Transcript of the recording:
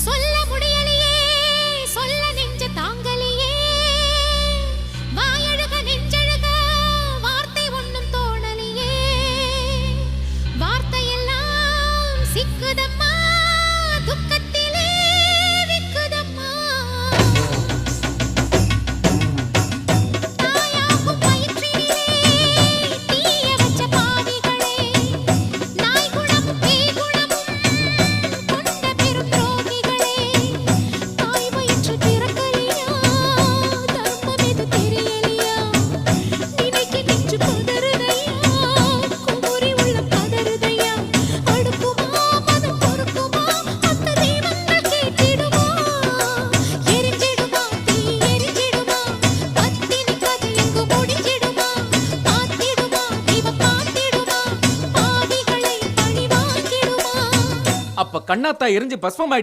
சொல்ல முடியலையே சொல்ல நெஞ்ச தாங்கலையே வாயழுக நெஞ்சழுக வார்த்தை ஒண்ணும் தோணலையே வார்த்தையெல்லாம் சிக்குதம்மா துக்கத்திலே விக்குதம்மா தாயாகும் வயிற்றினிலே தீய வச்ச பாவிகளே நாய் குணம் பேய் குணமும் கொண்ட பெரும் துரோகிகளே தாய் வயிற்று பிறக்கலையா தர்மம் எது தெரியலையா நினைக்க நெஞ்சு பதறுதையா குமுறி உள்ள பதறுதையா அடுக்குமா மனம் பொறுக்குமா அந்த தெய்வங்கள் கேட்டிடுமா எரிஞ்சிடுமா தீ எரிஞ்சிடுமா பத்தினி கதை எங்கு முடிஞ்சிடுமா பார்த்திடுமா தெய்வம் பார்த்திடுமா பாவிகளை பழி வாங்கிடுமா அப்ப கண்ணாத்தா எரிஞ்சு பஸ்மம்